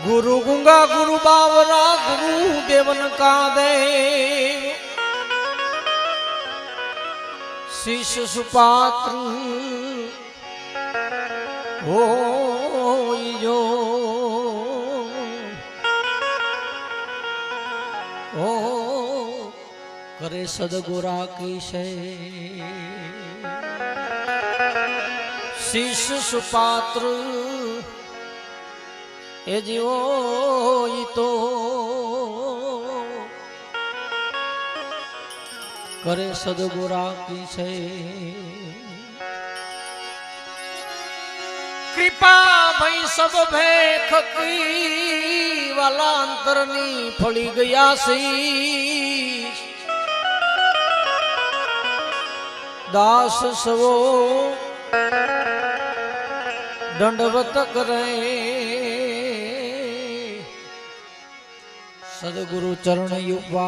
गुरु गुंगा गुरु बावरा गुरु देवन का देव शिष्य सुपात्र हो जो ओ करे सदगुरा की शय शिष्य सुपात्र ए जीवो तो करे सदगुरा की छे कृपा भई सब भेख की वाला अंतरनी फली गया शीश दास सवो दंडवत करे सदगुरु चरण युवा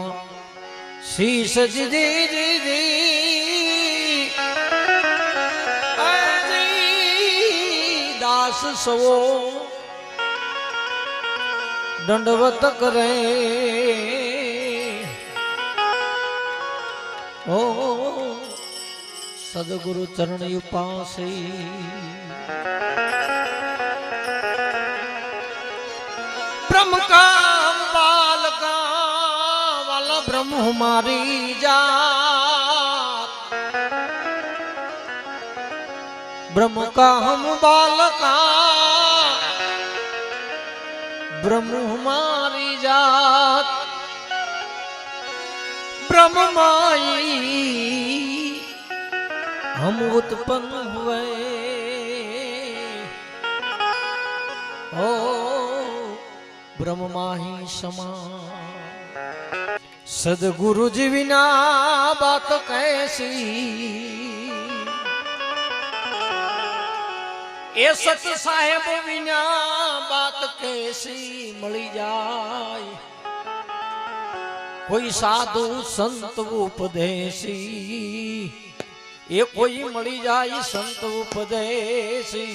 शीश जी दास सवो दंडवत करे ओ सदगुरु चरण उपासी ब्रह्म का बाल का वाला ब्रह्म हमारी जात ब्रह्म का हम बालका ब्रह्म हमारी जात ब्रह्म माई हम उत्पन्न हुए ओ ब्रह्म माही समा सदगुरु जी बिना बात कैसी ए सत साहेब बिना बात कैसी मળી જાય कोई साधु संत उपदेशी ए कोई मળી જાય संत उपदेशी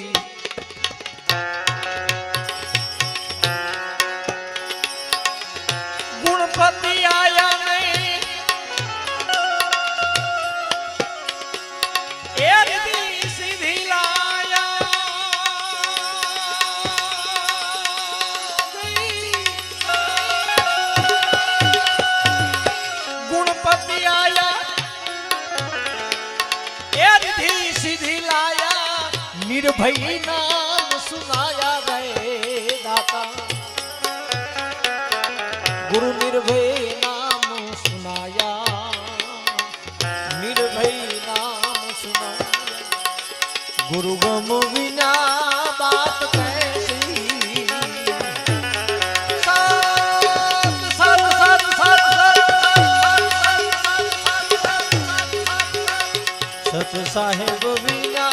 गुणपति आया निर्भय नाम सुनाया गए दाता गुरु निर्भय नाम सुनाया निर्भय नाम सुनाया गुरु गम बिना बात कैसी सत साहेब बिना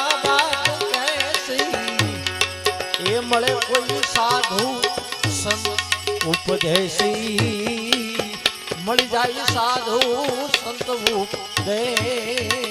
મળે કોઈ સાધુ સંત ઉપદેશી મળી જાય સાધુ સંત ઉપદેશી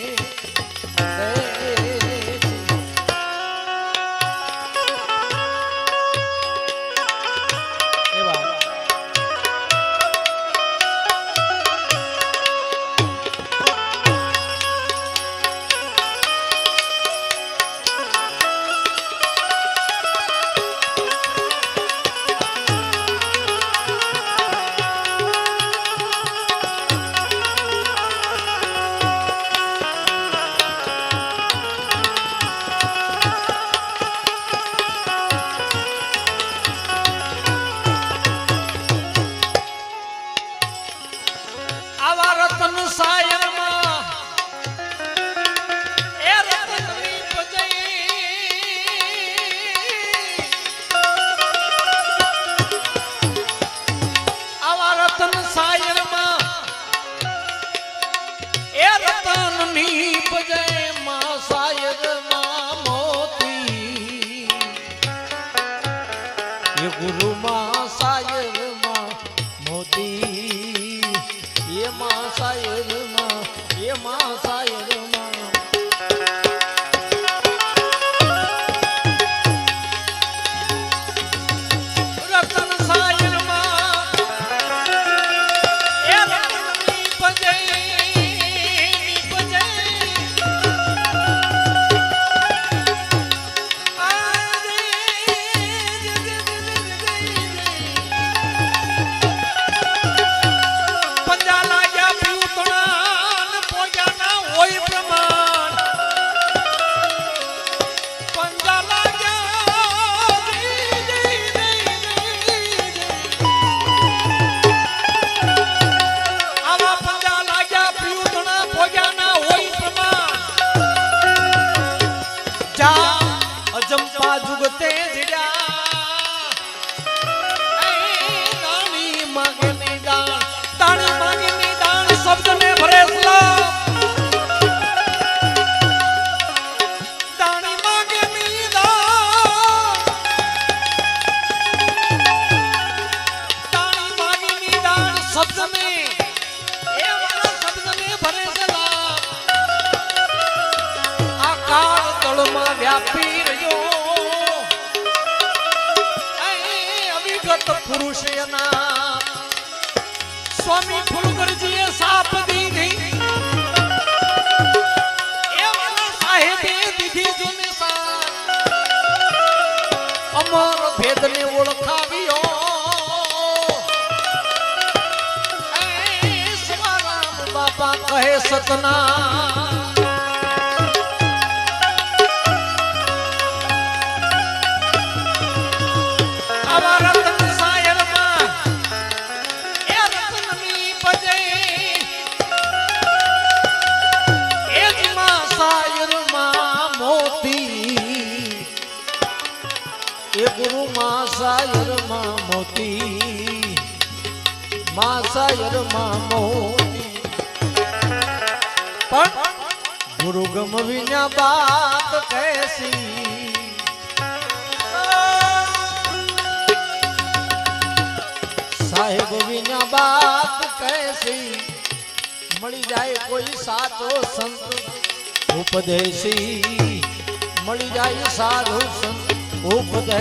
ચંપા જુગતે જીડા દાણી માગે ની દાણ દાણી માગે ની દાણ શબ્દ ને ભરેસલા દાણી માગે ની દાણ દાણી માગે ની દાણ શબ્દ ને એ વાળા શબ્દ ને ભરેસલા આ કાળ તળમાં વ્યાપી પુરુષ સ્વામી ફુલગરજીએ સાપ દીધી એવા સાહેબે દીધી જુને સાપ અમર ભેદને ઓળખાવ્યો સવારામ બાપા કહે સતના ગુરુ માં સાયર માં મોતી માં સાયર માં મોતી પણ ગુરુ ગમ વિના બાત કૈસી સાહેબ વિના બાત કૈસી મળી જાય કોઈ સાચો સંત ઉપદેશી મળી જાય સાધુ સંત ઉપદય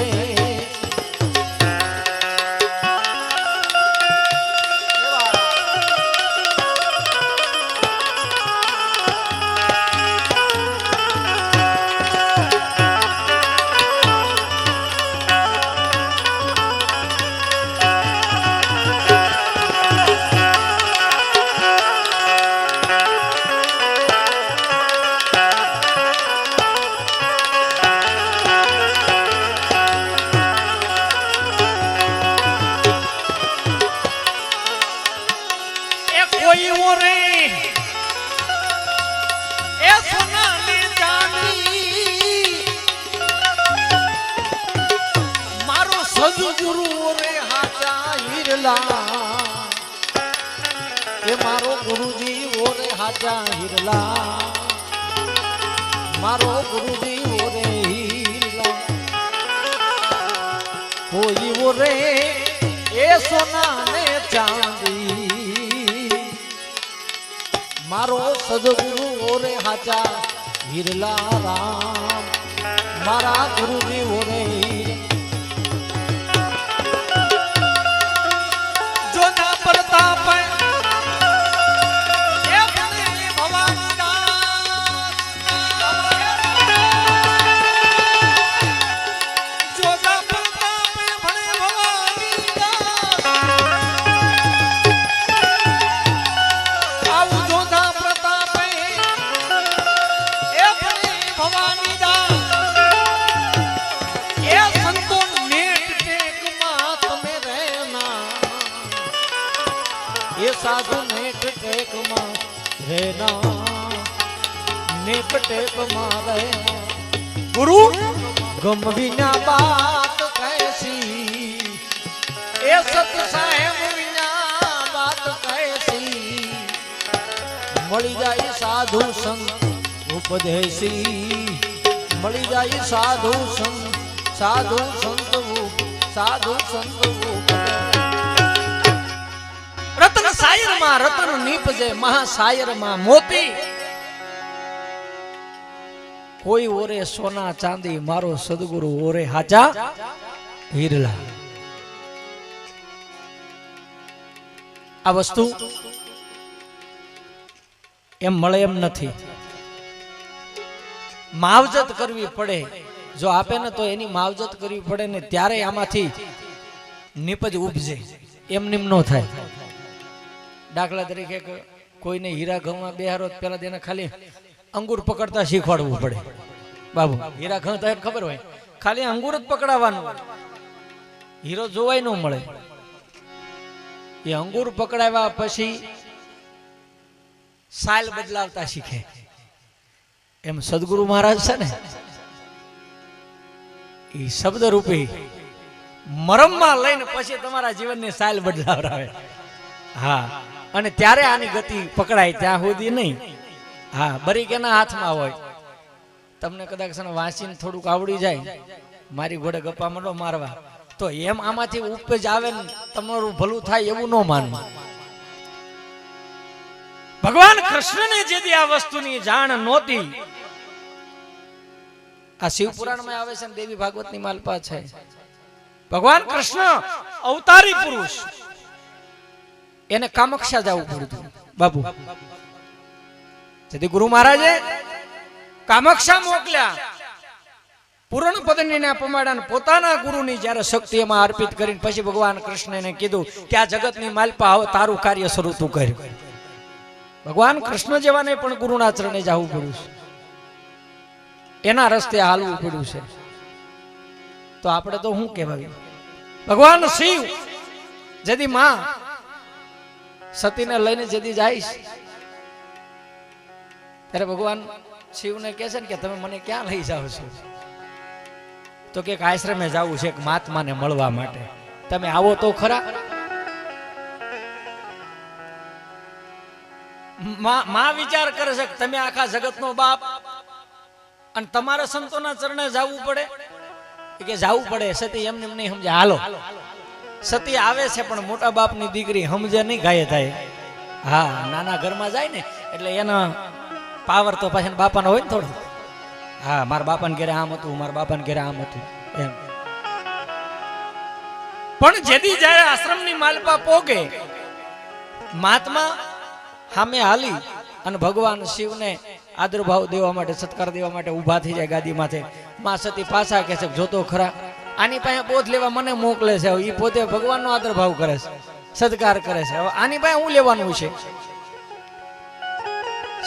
એ મારો ગુરુજી ઓરે હાજા હિરલા મારો ગુરુજી ઓરે હિરલા કોઈ ઓરે એ સોના ને ચાંદી મારો સદગુરુ ઓરે હાજા હિરલા રામ મારા ગુરુજી ઓરે સાધુ નેટ ટેક માં રહેના નેટ ટેક માં રહેના ગુરુ ગમ વિના બાત કૈસી એ સત સાહેબ વિના બાત કૈસી મળી જાય સાધુ સંત ઉપદેશી મળી જાય સાધુ સંત સાધુ સંત સાધુ સંત રતન સાયર માં રતન નીપજે મહાસાયર માં મોતી કોઈ ઓરે સોના ચાંદી મારો સદગુરુ ઓરે હાજા હીરલા આ વસ્તુ એમ મળે એમ નથી માવજત કરવી પડે જો આપે ને તો એની માવજત કરવી પડે ને ત્યારે આમાંથી નીપજ ઉપજે એમ નિમ નો થાય દાખલા તરીકે કોઈને હીરા ઘઉંમાં બેહારો પેલા તેને ખાલી અંગૂર પકડતા શીખવાડવું પડે બાબુ હીરા ઘઉં તો ખબર હોય ખાલી અંગૂર જ પકડાવવાનું હીરો જોવાય ન મળે એ અંગૂર પકડાવ્યા પછી સાલ બદલાવતા શીખે એમ સદગુરુ મહારાજ છે ને એ શબ્દ રૂપી મરમમાં લઈને પછી તમારા જીવનની સાલ બદલાવરાવે. હા, અને ત્યારે આની ગતિ પકડાય, ત્યાં સુધી નહીં. હા, બરી કેના હાથમાં હોય. તમને કદાચ વાંચીને થોડુંક આવડી જાય, મારી ઘોડે ગપ્પા માંડો મારવા, તો એમ આમાંથી ઉપજ આવે ને તમારું ભલું થાય એવું ન માનવું. ભગવાન કૃષ્ણને જેથી આ વસ્તુની જાણ નહોતી, આ શિવપુરાણમાં આવે છે, દેવી ભાગવતની માલપા છે. ભગવાન કૃષ્ણ અવતારી પુરુષ, એને કામક્ષા જવું પડતું બાબુ. જેથી ગુરુ મહારાજે કામક્ષા મોકલ્યા. પૂર્ણ પદનીના પમાડાને પોતાના ગુરુની જ્યારે શક્તિ એમાં અર્પિત કરીને પછી ભગવાન કૃષ્ણને કીધું કે આ જગતની માલપા હવે તારું કાર્ય શરૂ તું કર. ભગવાન કૃષ્ણ જેવાને પણ ગુરુના ચરણે જવું પડ્યું છે, એના રસ્તે હાલવું પડ્યું છે. તો આપણે તો શું કહેવાય? ભગવાન શિવ જેથી માં સતીને લઈને જેથી જઈશ ત્યારે ભગવાન શિવને કહે છે ને કે તમે મને ક્યાં લઈ જાઓ છો? તો કે આશ્રમે જવું છે મહાત્માને મળવા માટે, તમે આવો તો ખરા. માં વિચાર કરે છે કે તમે આખા જગતનો બાપ અને તમારા સંતોના ચરણે જવું પડે કે જવું પડે. સતી એમને નહીં સમજે, હાલો. સતી આવે છે પણ મોટા બાપની દીકરી સમજે નહીં, ગાયે થાય. હા, નાના ઘરમાં જાય ને એટલે એના પાવર તો પાછા બાપાનો હોય ને થોડો. હા, મારા બાપાને ઘરે આમ હતું, મારા બાપાને ઘરે આમ હતું એમ. પણ જેથી જયારે આશ્રમની માલપા પોગે, મહાત્મા સામે હાલી અને ભગવાન શિવને આદરભાવ દેવા માટે, સત્કાર દેવા માટે ઊભા થઈ જાય ગાદી માથે. માં સતી પાછા કહે છે જોતો ખરા, આની પાસે બોધ લેવા મને મોકલે છે, એ પોતે ભગવાનનો આદરભાવ કરે છે, સત્કાર કરે છે, હવે આની પાસે હું લેવાનું છે?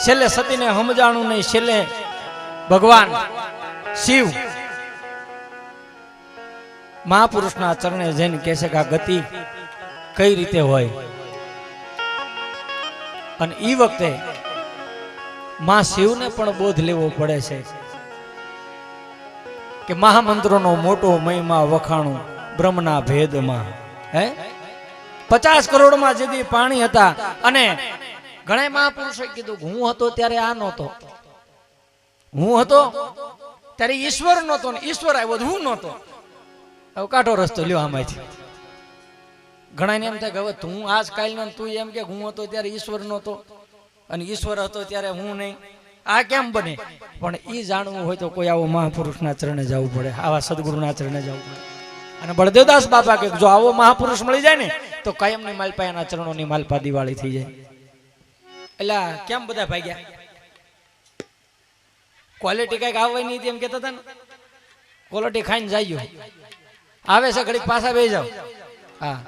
છેલ્લે સતીને સમજાણું નહીં, છેલ્લે ભગવાન શિવ મહાપુરુષના ચરણે જઈને કહે છે કે આ ગતિ કઈ રીતે હોય. અને એ વખતે માં શિવને પણ બોધ લેવો પડે છે કે મહામંત્રોનો મોટો મહિમા વખાણું બ્રહ્મના ભેદમાં. હે 50 કરોડમાં જેથી પાણી હતા અને ઘણા મહાપુરુષોએ કીધું હું હતો ત્યારે આ નહોતો, હું હતો ત્યારે ઈશ્વર નહોતો ને ઈશ્વર આવ્યો હું નહોતો. હવે કાઢો રસ્તો લ્યો આમાંથી. ઘણાને એમ થાય કે હવે તું આજકાલનો તું એમ કે હું હતો ત્યારે ઈશ્વર નહોતો અને ઈશ્વર હતો ત્યારે હું નહીં, આ કેમ બને? પણ એ જાણવું હોય તો કોઈ આવો મહાપુરુષના ચરણે જવું પડે, આવા સદગુરુના ચરણે જવું પડે. અને બળદેવદાસ બાપા કે જો આવો મહાપુરુષ મળી જાય ને તો કાયમની માલપા એના ચરણોની માલપા દિવાળી થઈ જાય. એટલે કેમ બધા ભાગ્યા? ક્વોલિટી કઈક આવવા નહીં એમ કેતા હતા ને, ક્વોલિટી ખાઈને જાય આવે છે ઘડીક પાછા બે જાવ. હા,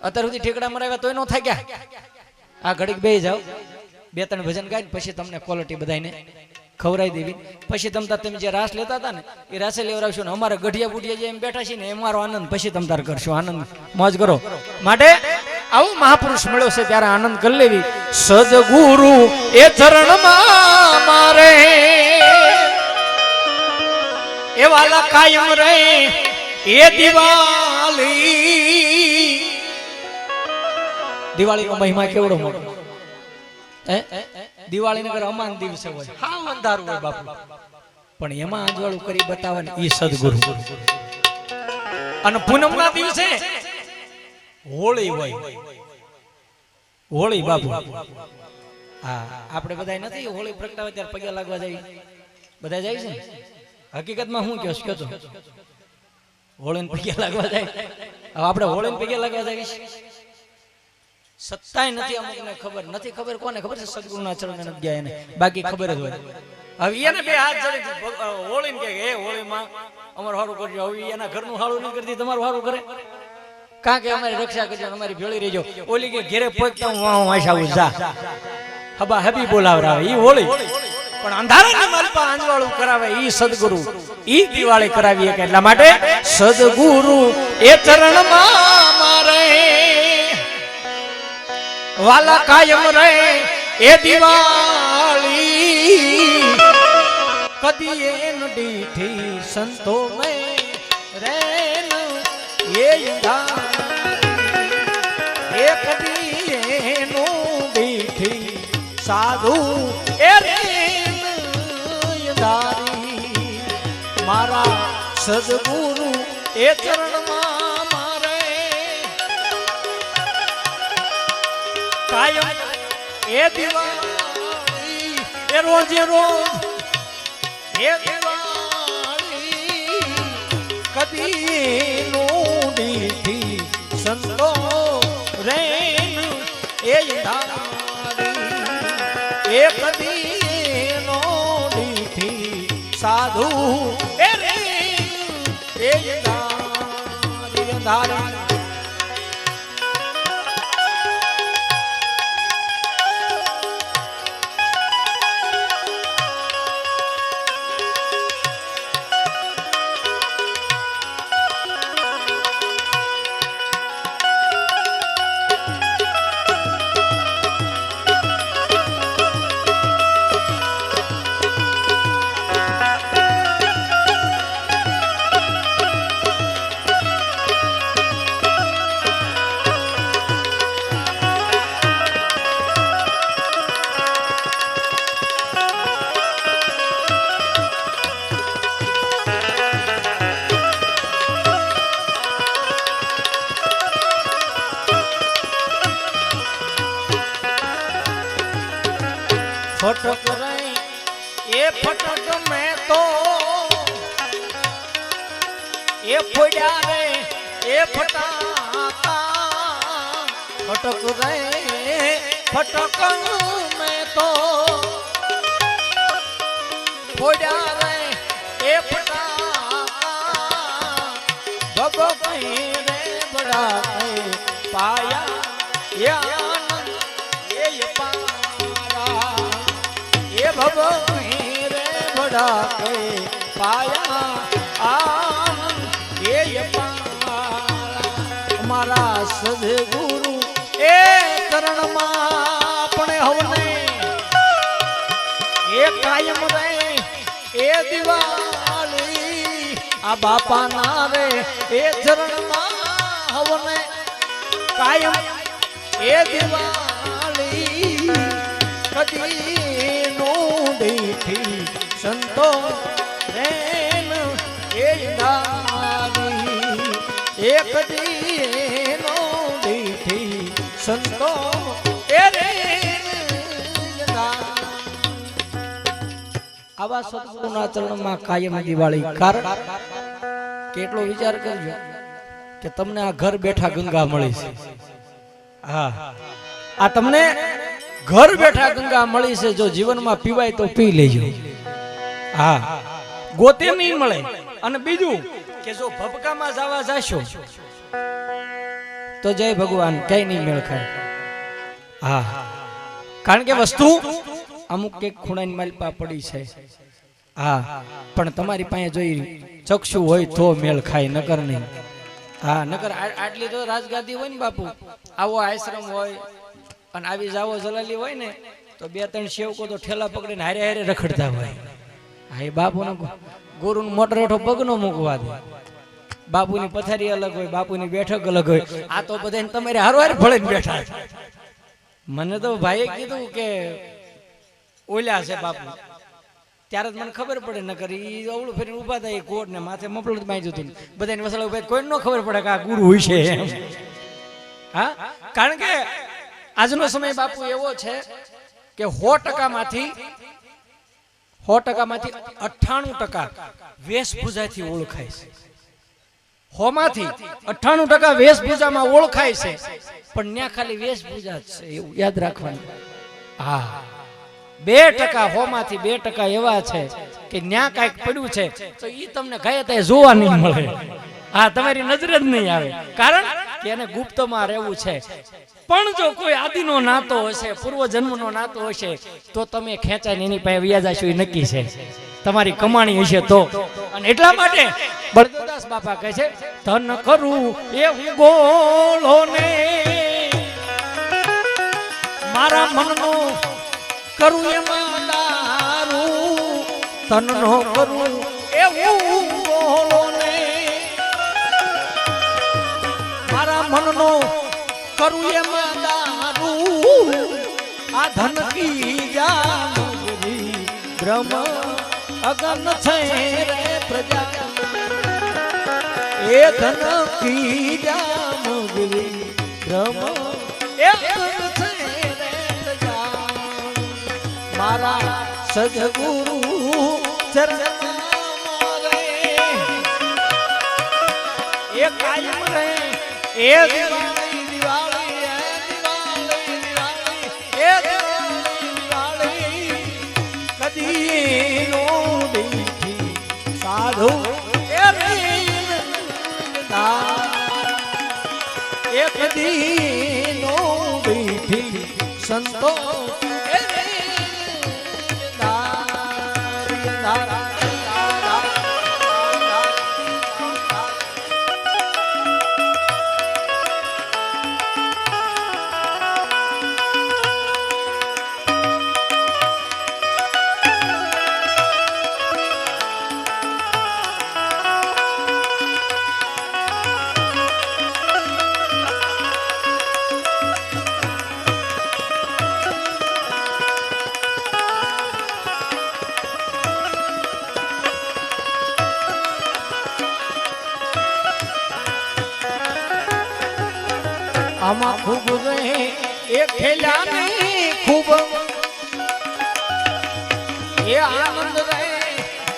અત્યાર સુધી ઠેકડા મરાવ્યા તોય નો થાય ગયા. આ ઘડીક બે જાવ, 2-3 ભજન ગાઈને પછી તમને ક્વોલિટી બધાને ખવડાવી દેવી. પછી તમે જે રાસ લેતા હતા ને એ રાસે લેવડાવશો ને અમારે ગઢિયા બુઢિયા જે એમ બેઠા છે ને એ મારો આનંદ પછી તમ તાર કરશો, આનંદ મોજ કરો. માટે આવું મહાપુરુષ મળ્યો છે ત્યારે આનંદ કરી લેવી. સદગુરુ એ ચરણમાં મારે એ વાલા કાયમ રહે એ દિવાળી. દિવાળીનો મહિમા કેવડો મોટો! દિવાળી નગર અમાન દિવસે હોય, હા અંધારું હોય બાપુ, પણ એમાં આંજવાળું કરી બતાવવાની ઈ સદગુરુ. અને પૂનમના દિવસે હોળી હોય, હોળી બાપુ. હા, આપણે બધા નથી હોળી પ્રગટાવે ત્યારે પગે લાગવા જાય, બધા જાય છે. હકીકતમાં હું કહો છો હોળીને પગે લાગવા જાય. હવે આપણે હોળીને પગે લાગવા જાય સત્તાય નથી, અમુકને ખબર નથી. ખબર કોને ખબર છે? સદગુરુના ચરણે નથી ગયા એને, બાકી ખબર જ હોય. હવે એને બે હાથ જોડી હોળીને કે હે હોળીમાં અમારું હારું કરજો. હવે એના ઘરનું હારું નહીં કરતી, તમારું હારું કરે. કારણ કે અમારી રક્ષા કરજો, અમારી ભેળી રહેજો. ઓલી કે ઘેરે પહોંચતા હું આવું જા હબા હબી બોલાવરાવે ઈ હોળી. પણ અંધારાની માલપા આંજવાળું કરાવે ઈ સદગુરુ, ઈ દિવાળી કરાવીએ. એટલા માટે સદગુરુ એ ચરણમાં મારે વાલા કાયમ રહે એ દિવાળી. કદી એન દીઠી સંતો મેં રેન એ કદી એનું દીઠી સાધુ એ રેન મારા સદગુરુ એ ચરણમાં મારે કાયમ એ દિવાળી એ રોજે રોજ એ દિવાળી કદી નો દીઠી સંતો રેન એ ધારી એ કદી નો દીઠી સાધુ એ ધારી फटक रही ये फटक में तो ये फोड़ा रे ये फटाका फटक रहे फटक में तो फोड़ा रे ये फटाका बब रे बड़ा पाया ये आनंद ये भगवान रे बड़ा के पाया आनंद ये मारा सदगुरु ए चरण में अपने हवने ए कायम रे ए दिवाली आ बापा ना रे ए चरण में हवने कायम ए दिवाली कदी દીઠી સંતો રેન એ દારી એક દીનો દીઠી સંતો એ રેન આવા સત્સંગના ચરણમાં કાયમ દિવાળી કારણ કેટલો વિચાર કરજો કે તમને આ ઘર બેઠા ગંગા મળી છે હા આ તમને ઘર બેઠા ગંગા મળી છે જો જીવનમાં પીવાય તો પી લેજો હા ગોતે નહીં મળે અને બીજું કે જો ભબકામાં જવા જાશો તો જય ભગવાન કઈ નહીં મેળ ખાય હા કારણ કે વસ્તુ અમુક એક ખૂણાની માલપા પડી છે હા પણ તમારી પાસે જોઈ ચક્ષુ હોય તો મેળ ખાય નકર નહીં હા નકર આટલી તો રાજગાદી હોય ને બાપુ આવો આશ્રમ હોય અને આવી જાવો જલાલી હોય ને તો બે ત્રણ સેવકો તો ઠેલા પકડીને હારે હારે રખડતા હોય હા એ બાપુનો ગુરુનો મોટો રેઠો પગ નો મૂકવા દે બાપુની પથારી અલગ હોય બાપુની બેઠક અલગ હોય આ તો બધાને તમારે હારવાર ભળીને બેઠા મને તો ભાઈએ કીધું કે ઓલ્યા છે બાપુ ત્યારે મને ખબર પડે નકર ઈ અવળું ફેરીને ઊભા થાય કોટ ને માથે મફલત બાંધ્યું હતું બધાને વસળ ઉભા કોઈ ન ખબર પડે કે આ ગુરુ હોય છે હા કારણ કે આજનો સમય બાપુ એવો છે કે 100% માંથી 98% વેશભૂષાથી ઓળખાય છે 100 માંથી 98% વેશભૂષામાં ઓળખાય છે પણ ત્યાં ખાલી વેશભૂષા જ છે એવું યાદ રાખવાનું હા 2% 100 માંથી 2% એવા છે કે ન્યા કાંઈક પડ્યું છે તો ઈ તમને ગયા ત્યાં જોવા નહીં મળે હા તમારી નજર જ નહીં આવે કારણ કે એને ગુપ્તમાં રહેવું છે પણ જો કોઈ આદિનો નાતો હશે પૂર્વ જન્મનો નાતો હશે તો તમે ખેંચાઈને એની પાસે વ્યાજ હશો એ નક્કી છે તમારી કમાણી હશે તો અને એટલા માટે બળદેવદાસ બાપા કહે છે ધન કરું એ હું ગોળો ને મારા મનનો કરું એમાં દારૂ તન નો કરું એવું બોલો ને મારા મનનો કરું એમાં દારૂ આ ધન કી જામગરી બ્રહ્મ અગન છે રે પ્રજા એ ધન કી જામગરી બ્રહ્મ અગન છે રે પ્રજા મારા સદગુરુ ચરણ મારે એ કાયમ રે એ દિવાળી દિવાળી એ દિવાળી દિવાળી કદી નો દીઠી સાધુ એ એ કદી નો દીઠી સંતો આમાં ખૂબ રહે એ ખેલા નહીં ખૂબ એ આનંદ રહે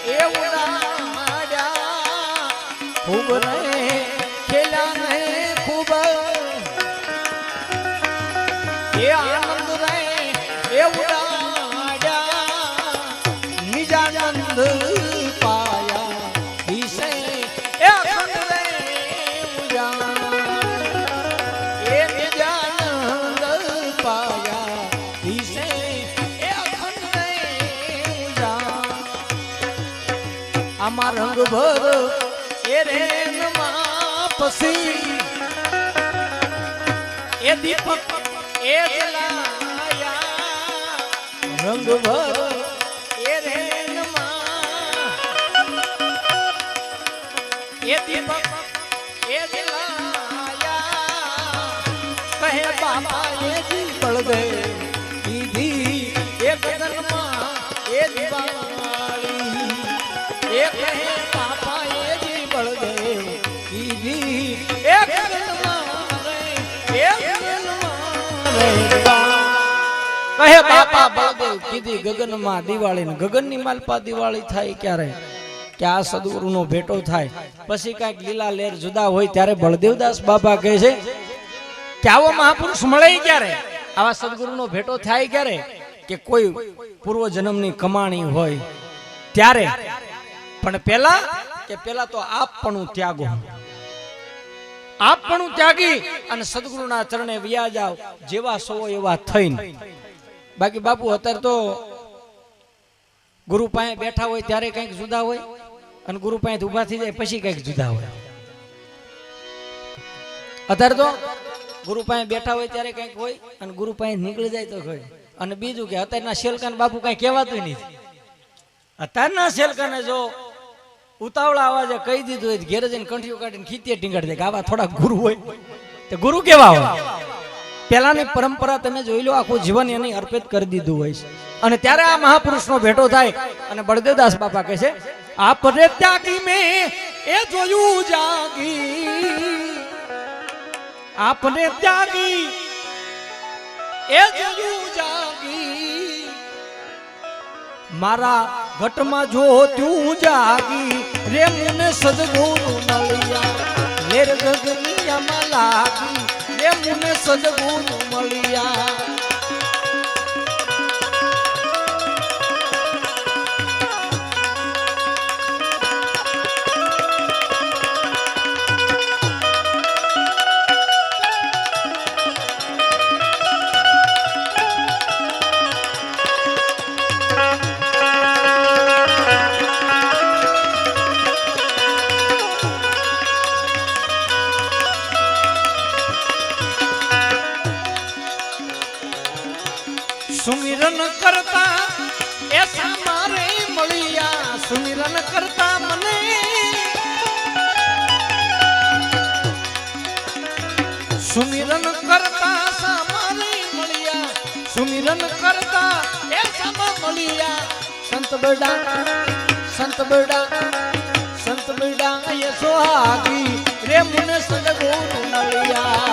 એ ઉડાડ્યા ખૂબ રહે ખેલા નહીં ખૂબ એ આનંદ રહે એ ઉડાડ્યા નિજાનંદ પાયા વિશે એ અખંડ રહે ઉજા આમાં રંગ ભર એ રેન માં પસી એ દીપક એ જલાયા રંગ ભર એ રેન માં એ દીપક એ જલાયા કહે બાપા એ જી બળ દે દીધી એ ગગન માં એ દિવાળી એ કહે બાપા એ જી બળદેવ કીધી એ કહે બાપા બળદેવ કીધી ગગનમાં દિવાળી ને ગગનની માલપા દિવાળી થાય ક્યારે કે આ સદગુરુનો ભેટો થાય પછી કાંઈક લીલા લેર જુદા હોય ત્યારે બળદેવદાસ બાબા કહે છે કે આવો મહાપુરુષ મળે ક્યારે આવા સદગુરુનો ભેટો થાય ક્યારે કે કોઈ પૂર્વ જન્મની કમાણી હોય ત્યારે પણ પેલા તો આપણું ત્યાગો આપણું ત્યાગી અને સદગુરુના ચરણે વ્યા જાવ જેવા સો એવા થઈને બાકી બાપુ અત્યારે તો ગુરુ પાસે બેઠા હોય ત્યારે કંઈક જુદા હોય અને ગુરુ પાસે ઊભા થઈ જાય પછી કંઈક જુદા હોય અત્યારે તો ગુરુ પાસે બેઠા હોય ત્યારે કંઈક હોય અને ગુરુ પાસે નીકળી જાય તો હોય અને બીજું કે અત્યારના શેલકાન બાપુ કઈ કહેવાતું નહીં અત્યારના શેલકાને જો ઉતાવળા અવાજે કહી દીધું હોય ઘેર જઈને કંઠીઓ કાઢીને ખીતીએ ટીંગાડી દે કે આવા થોડા ગુરુ હોય તો ગુરુ કેવા હોય પેલાની પરંપરા તમે જોઈ લો આખું જીવન એને અર્પિત કરી દીધું હોય છે અને ત્યારે આ મહાપુરુષનો ભેટો થાય અને બળદેવદાસ બાપા કહે છે આપને ત્યાગી મેં એ જોયું જાગી આપને ત્યાગી એ જોયું જાગી મારા ઘટમાં જો તું જાગી રે મને સદગુરુ મળ્યા લેર ગગનિયામાં લાગી રે મને સદગુરુ મળ્યા મળિયા સંત બડા એ સોહાગી રે મને સદગુરુ મળિયા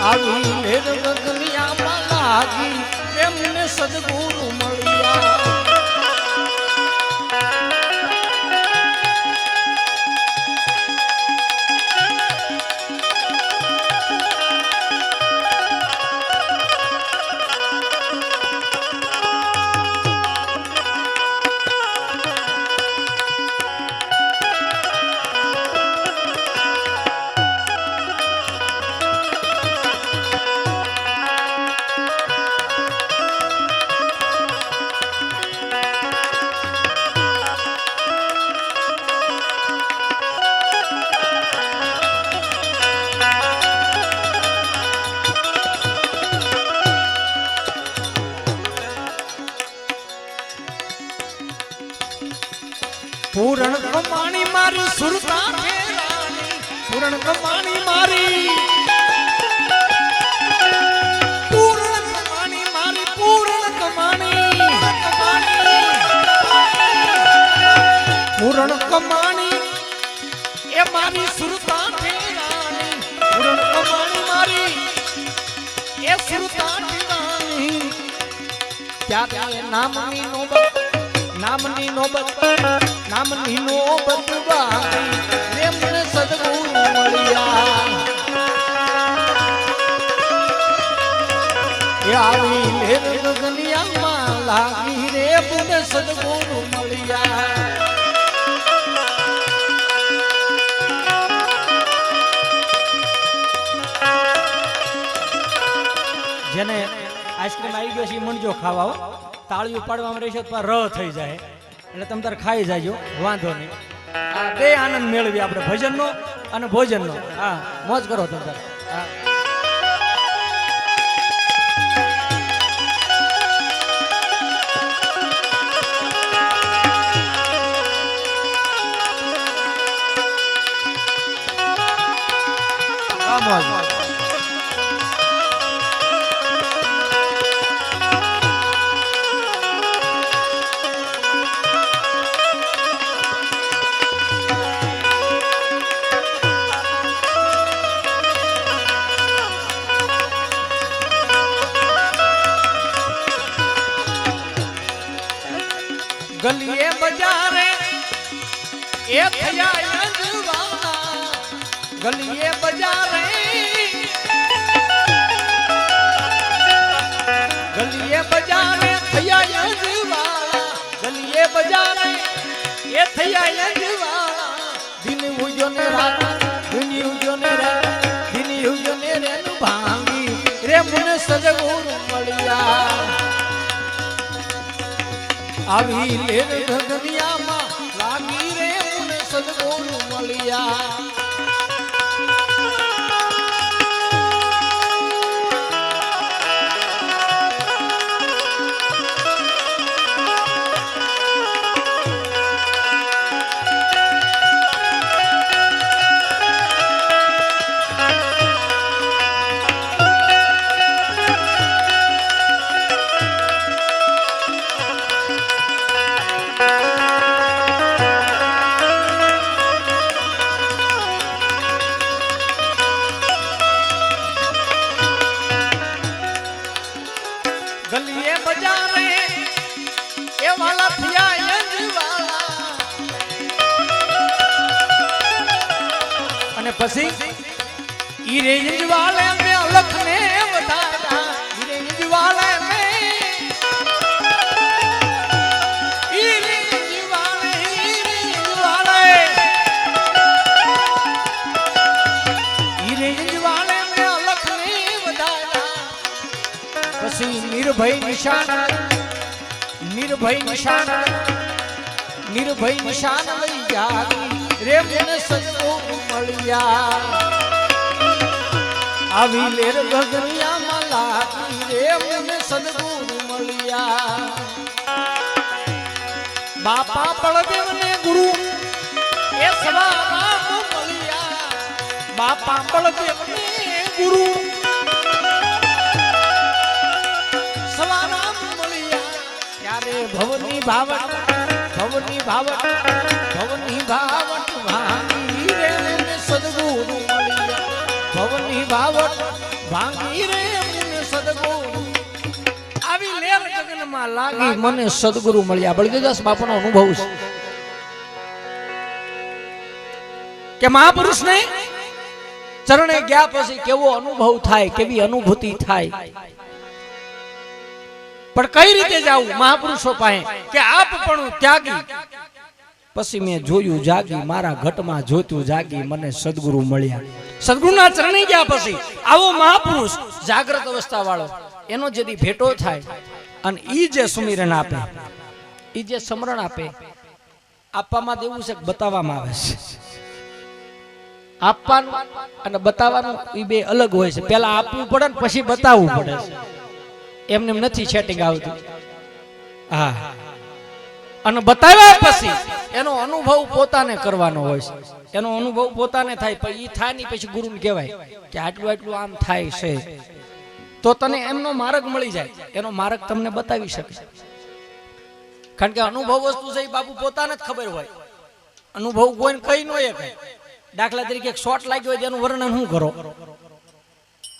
આવી લેર ગગનિયામાં લાગી રે મને સદગુરુ મળિયા પૂરણ કમાણી મારી સુરતા ફેરાની પૂરણ કમાણી મારી પૂરણ કમાણી એ મારી સુરતા ફેરાની પૂરણ કમાણી મારી એ સુરતા ફેરાની ત્યારે નામની નોબત વાળી રે મને સદગુરુ મળિયા આવી લેર ગગનિયામાં લાગી રે મને સદગુરુ મળિયા જેને આઈસ્ક્રીમ આવી ગયો છે મણજો ખાવા તાળીઓ પાડવામાં રહેશે તો ર થઈ જાય એટલે તમે તારે ખાઈ જાજો વાંધો નહીં આ બે આનંદ મેળવી આપણે ભજનનો અને ભોજનનો હા મોજ કરો તમે તારે હા મોજ ગલીએ બજારે એ થયા યજવાના ગલીએ બજારે થયા યજવાના ગલીએ બજારે એ થયા યજવાના દિન ઉજો ને રાત દિન ઉજો ને રે ભાંગી રે મને સદગુરુ મળિયા આવી લેર ગગનિયામાં લાગી રે મને સદગુરુ મળિયા ગલીએ બજારે એ વાલા થયા યજવાલા અને પછી ઈ રે યજવાલે મે અલખ ને વધારા ઈ રે યજવાલે મે ઈ રે યજવાલે મે અલખ ને વધારા પછી નિર્ભય નિશાન લઈ જાગી રે મને સદગુરુ મળિયા આવી લેર ગગનિયામાં લાગી રે મને સદગુરુ મળિયા બાપા બળદેવ ને ગુરુ એ સવારમાં મળિયા બાપા બળદેવ ને ગુરુ ભવની ભાવટ ભાંગી રે મને સદગુરુ મળ્યા ભવની ભાવટ ભાંગી રે મને સદગુરુ આવી લેર ગગનમાં લાગી મને સદગુરુ મળ્યા. બળદેવદાસ બાપાનો અનુભવ છે કે મહાપુરુષને ચરણે ગયા પછી કેવો અનુભવ થાય, કેવી અનુભૂતિ થાય. પણ કઈ રીતે જાવું મહાપુરુષો પાસે કે આપ પણ ત્યાગી. પછી મેં જોયું જાગી મારા ઘટમાં જોતું જાગી મને સદગુરુ મળ્યા. સદગુરુના ચરણે ગયા પછી આવો મહાપુરુષ જાગ્રત અવસ્થા વાળો એનો જેથી ભેટો થાય અને ઈ જે સુમિરન આપે, ઈ જે સમરણ આપે, આપવામાં દેવું છે બતાવવામાં આવે છે. આપવાનું અને બતાવવાનું એ બે અલગ હોય છે. પેલા આપવું પડે ને પછી બતાવવું પડે છે. એમને નથી સેટિંગ આવતું. હા, અને બતાવ્યા પછી એનો અનુભવ પોતાને કરવાનો હોય છે. એનો અનુભવ પોતાને થાય પણ એ થાય નહીં પછી ગુરુને કહેવાય કે આટલું આટલું આમ થાય છે તો તને એમનો માર્ગ મળી જાય. એનો માર્ગ તમને બતાવી શકે. કારણ કે અનુભવ વસ્તુ છે એ બાપુ પોતાને જ ખબર હોય. અનુભવ કોઈને કઈ ન હોય. દાખલા તરીકે એક શોર્ટ લાગ્યો હોય તેનું વર્ણન શું કરો?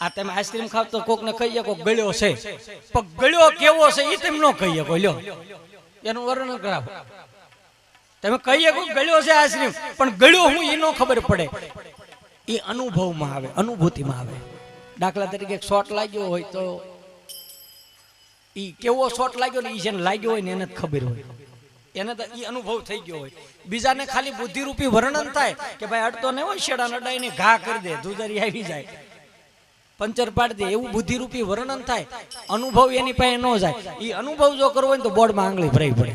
આ તમે આઈસ્ક્રીમ ખાવ તો કોક ને કહીએ કોક ગળ્યો છે, પણ ગળ્યો કેવો છે એ તમે ન કહીએ કોઈ લ્યો એનું વર્ણન કરાવો. તમે કહીએ કોક ગળ્યો છે આઈસ્ક્રીમ પણ ગળ્યો હું એ ન ખબર પડે. એ અનુભવમાં આવે, અનુભૂતિમાં આવે. દાખલા તરીકે એક શોર્ટ લાગ્યો હોય તો એ કેવો શોર્ટ લાગ્યો ને એ જેને લાગ્યો હોય ને એને જ ખબર હોય. એને તો એ અનુભવ થઈ ગયો હોય. બીજાને ખાલી બુદ્ધિરૂપી વર્ણન થાય કે ભાઈ અડતો ને હોય શેડા નડાઈને ઘા કરી દે, ધુજારી આવી જાય, પંચર પાડી દે, એવું બુદ્ધિરૂપી વર્ણન થાય. અનુભવ એની પાસે ન જાય. એ અનુભવ જો કરવો હોય તો બોર્ડમાં આંગળી ભરાઈ પડે.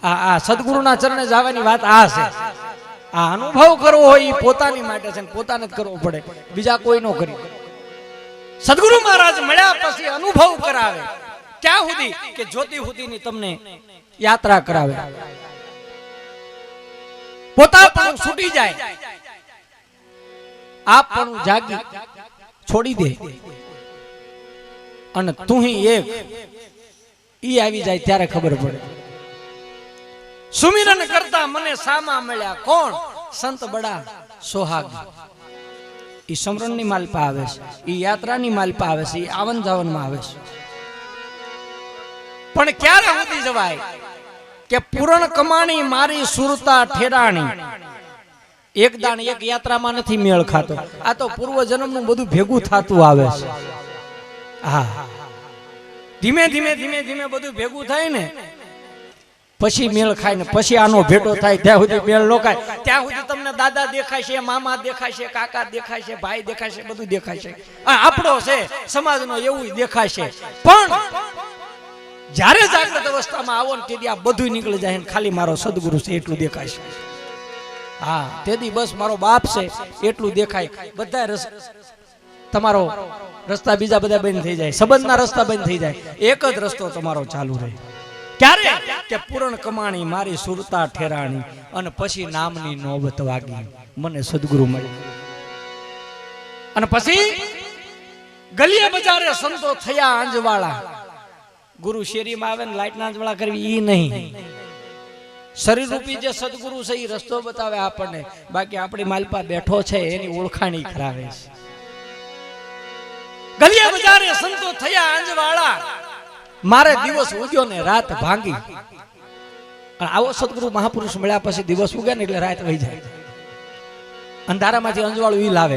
આ સદગુરુના ચરણે જવાની વાત આ છે. આ અનુભવ કરવો હોય એ પોતાની માટે છે, પોતાને જ કરવો પડે, બીજા કોઈ નો કરી. સદગુરુ મહારાજ મળ્યા પછી અનુભવ કરાવે. ક્યાં સુધી કે જ્યોતિ સુધીની તમને યાત્રા કરાવે. પોતા પણ છૂટી જાય, આપ પણ જાગી છોડી દે અને તું એક ઈ આવી જાય ત્યારે ખબર પડે. સુમિરન કરતા મને સામા મળ્યા કોણ? સંત બડા સોહાગી. ઈ સમરણની માલપા આવે છે, ઈ યાત્રાની માલપા આવે છે, ઈ આવન જાવનમાં આવે છે. પણ ક્યારે સુધી જવાય કે પૂરણ કમાણી મારી સુરતા ઠેરાણી. એક દાણ એક યાત્રામાં નથી મેળ ખાતો. આ તો પૂર્વ જન્મનું બધું ભેગું થતું આવે છે. હા, ધીમે ધીમે ધીમે ધીમે બધું ભેગું થાય ને પછી મેળ ખાય ને પછી આનો ભેટો થાય. ત્યાં સુધી મેળ લોકાય. ત્યાં સુધી તમને દાદા દેખાય છે, મામા દેખાય છે, કાકા દેખાય છે, ભાઈ દેખાય છે, બધું દેખાય છે. આપણો છે સમાજનો એવું દેખાય છે. પણ જ્યારે જાગ્રત અવસ્થામાં આવો ને તેથી આ બધું નીકળી જાય ને ખાલી મારો સદગુરુ છે એટલું દેખાય છે. હા, તેથી બસ મારો બાપ છે એટલું દેખાય. બધા તમારો રસ્તા બીજા બધા બંધ થઈ જાય, સંબંધના રસ્તા બંધ થઈ જાય. એક જ રસ્તો તમારો ચાલુ રહે. ક્યારે કે પૂરણ કમાણી મારી સુરતા ઠેરાણી અને પછી નામની નોબત વાગી મને સદગુરુ મળી. અને પછી ગલીએ બજારે સંતો થયા આંજવાળા. ગુરુ શેરીમાં આવે ને લાઈટ ના આંજવાળા કરવી ઈ નહીં. શરીર રૂપી જે સદગુરુ છે એ રસ્તો બતાવે આપણને. બાકી આપણી માલપા બેઠો છે એની ઓળખાણી કરાવે છે. ગલીએ બજારે સંતો થયા આંજવાળા મારે દિવસ ઉગ્યો ને રાત ભાંગી. આવો સદગુરુ મહાપુરુષ મળ્યા પછી દિવસ ઉગે ને એટલે રાત વહી જાય. અંધારામાંથી અંજવાળું ઈ લાવે.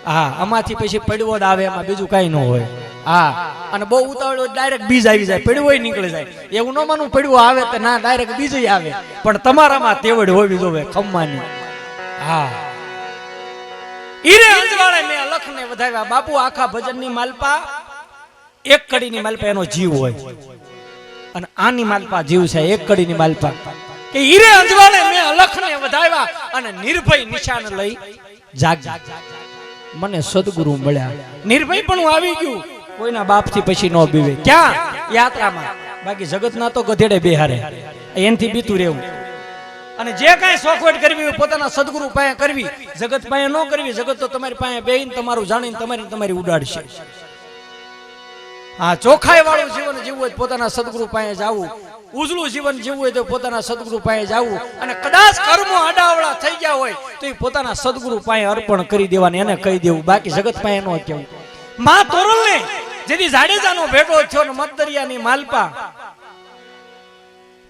હા, આમાંથી પછી પડવો આવે, એમાં બીજું કઈ ન હોય. હા, અને બહુ ઉતાવળ ડાયરેક્ટ બીજ આવી જાય, પડવો નીકળી જાય. એવું ન માનું પડવો આવે તો ના, ડાયરેક્ટ બીજ આવે. પણ તમારામાં તેવડ હોવી જોવે ખમ્માની. હા, ઈરે અંજવાળે મેં અલખને વધાવ્યા. બાપુ આખા ભજનની માલપા એક કડીની માલપા એનો જીવ હોય અને આની માલપા જીવ છે એક કડીની માલપા. કે ઈરે અંજવાળે મેં અલખને વધાવ્યા અને નિર્ભય નિશાન લઈ જાગી મને સદગુરુ મળ્યા. નિર્ભય પણ હું આવી ગયું, કોઈના બાપથી પછી ન બીવે. ક્યાં? યાત્રામાં. બાકી જગતના તો ગધેડે બેહારે, એનથી બીતું રહેવું. અને જે કાંઈ શોખવટ કરવી હોય પોતાના સદગુરુ પાસે કરવી, જગત પાસે ન કરવી. જગત તો તમારી પાસે બેહીને તમારું જાણીને તમારી ઉડાડશે. હા, ચોખાઈ વાળું જીવન જીવવું હોય પોતાના સદગુરુ પાસે જવું, ઉજળું જીવન જીવવું હોય તો પોતાના સદગુરુ પાસે જવું, અને કદાચ કર્મો આડાવડા થઈ ગયા હોય તો એ પોતાના સદગુરુ પાસે અર્પણ કરી દેવાની, એને કહી દેવું, બાકી જગત પાસે ન કહેવું. માં તોરલને જેથી જાડેજાનો ભેટો થયો ને મતદરિયાની માલપા,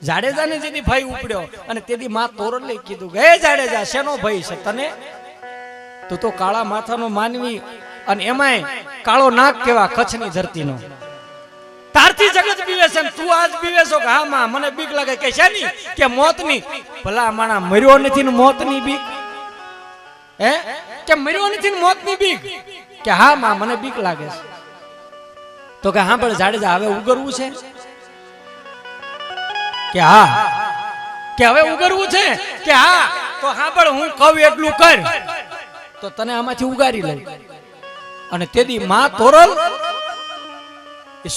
જાડેજાને જેથી ભાઈ ઉપડ્યો અને તેથી માં તોરલે કીધું કે હે જાડેજા, શેનો ભય છે તને? તો કાળા માથાનો માનવી, અને એમાંય કાળો નાગ કેવા કચ્છની ધરતીનો, તારથી જગત બીવે છે, તું આજ બીવે છો કે હા માં મને બીક લાગે. કે શેની? કે મોતની. ભલા માણા મર્યો નથી ને મોતની બીક? હે? કે મર્યો નથી ને મોતની બીક? કે હા માં મને બીક લાગે છે. તો કે હા પણ જાડેજા હવે ઉગરવું છે? કે હા. કે હવે ઉગરવું છે? કે હા. તો હા પણ હું કહું એટલું કર તો તને આમાંથી ઉગારી લઉં. અને તેદી માં તોરલ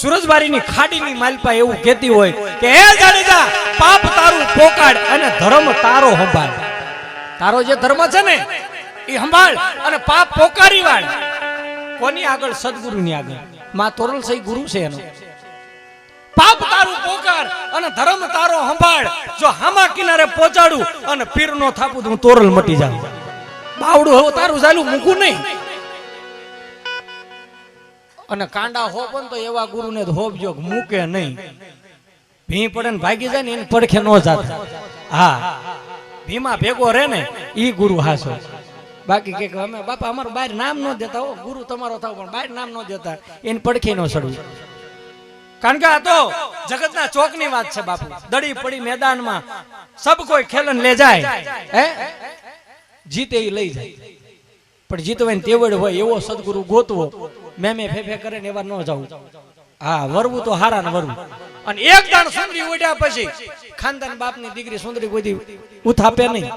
સુરજબારીની ખાડીની માલપા એવું કહેતી હોય કે હે જાડેજા, પાપ તારું પોકાડ અને ધર્મ તારો સંભાળ. તારો જે ધર્મ છે ને એ સંભાળ અને પાપ પોકારી વાળ. કોની આગળ? સદગુરુની આગળ. માં તોરલ સહી ગુરુ છે એનો. પાપ તારું પોકાર અને ધર્મ તારો સંભાળ. જો હામા કિનારે પહોંચાડું અને પીર નો થાપું હું તોરલ મટી જાઉં. બાવડું હવે તારું ચાલુ મૂકું નહીં. અને કાંડા હો પણ તો એવા ગુરુને હોપજો મૂકે નહીં. ભી પડે ને ભાગી જાય ને એને પડખે નો જાતા. હા, ભીમાં ભેગો રહે ને ઈ ગુરુ હાસો. બાકી કે અમે બાપા અમારું બહાર નામ ન દેતા, હો ગુરુ તમારો થાવ પણ બહાર નામ ન દેતા, એને પડખે નો ચડવું. કારણ કે આ તો જગતના ચોકની વાત છે બાપુ. દડી પડી મેદાનમાં સબ કોઈ ખેલન લે જાય, હે જીતે એ લઈ જાય, પણ જીતવાની તેવડ હોય એવો સદગુરુ ગોતવો. મેં ફેફે કરે ને એવા ન જવું. હા, વરવું તો હારા ને વરવું. અને એક દાણ સુંદરી ઉડ્યા પછી ખાનદાન બાપની દીકરી સુંદરી કોઈ ઉથાપે નહીં.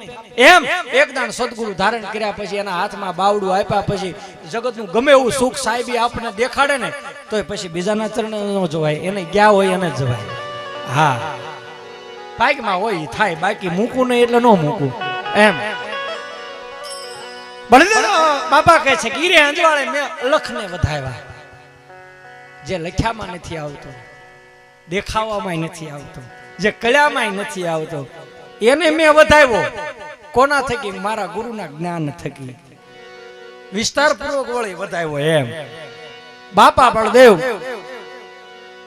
એમ એક દાણ સદગુરુ ધારણ કર્યા પછી એના હાથમાં બાવડું આપ્યા પછી જગતનું ગમે એવું સુખ સાહેબી આપણને દેખાડે ને તો પછી બીજાના ચરણે ન જવાય, એને ગયા હોય એને જ જવાય. હા, પાકમાં હોય થાય, બાકી મૂકવું નહીં એટલે ન મૂકવું. એમ બાપા કહે છે ગીરે અંજવાળે મેં લખને વધાવ્યા. જે લખ્યામાં નથી આવતો, દેખાવામાં નથી આવતો, જે કળામાં નથી આવતો, એને મેં વધાવ્યો. કોના થકી? મારા ગુરુના જ્ઞાન થકી વિસ્તાર પૂર્વક વળી વધાવ્યો. એમ બાપા બળદેવ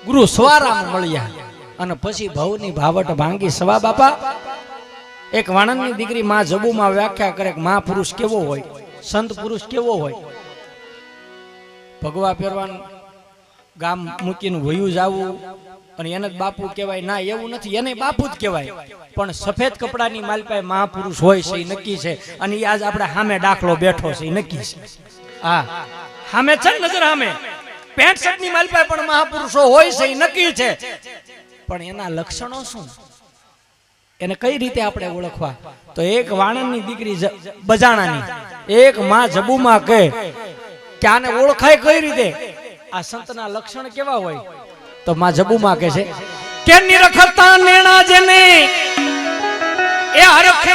ગુરુ સ્વારામ મળ્યા અને પછી ભવની ભાવટ ભાંગી. સવા બાપા એક વાણંદની દીકરી માં જબુમાં વ્યાખ્યા કરે કે મહાપુરુષ કેવો હોય, સંત પુરુષ કેવો હોય. ભગવા પહેરવાનું, ગામ મૂકીને વયું જવું અને એને જ બાપુ કહેવાય? ના, એવું નથી, એને બાપુ જ કહેવાય. પણ સફેદ કપડાની માલપાએ મહાપુરુષ હોય છે એ નક્કી છે. અને એ આજ આપણે સામે દાખલો બેઠો છે એ નક્કી છે. હા, સામે છે ને નજર સામે. પેન્ટ શર્ટ ની માલપાએ પણ મહાપુરુષો હોય છે એ નક્કી છે. પણ એના લક્ષણો શું? એને કઈ રીતે આપણે ઓળખવા? તો એક વાણંદની દીકરી બજાણાની, એક માં જબુમાં કહે કે આને ઓળખાય કઈ રીતે? આ સંતના લક્ષણ કેવા હોય? તો માં જબુમાં કહે છે કે નિરખતા નેણા જેને એ હરખે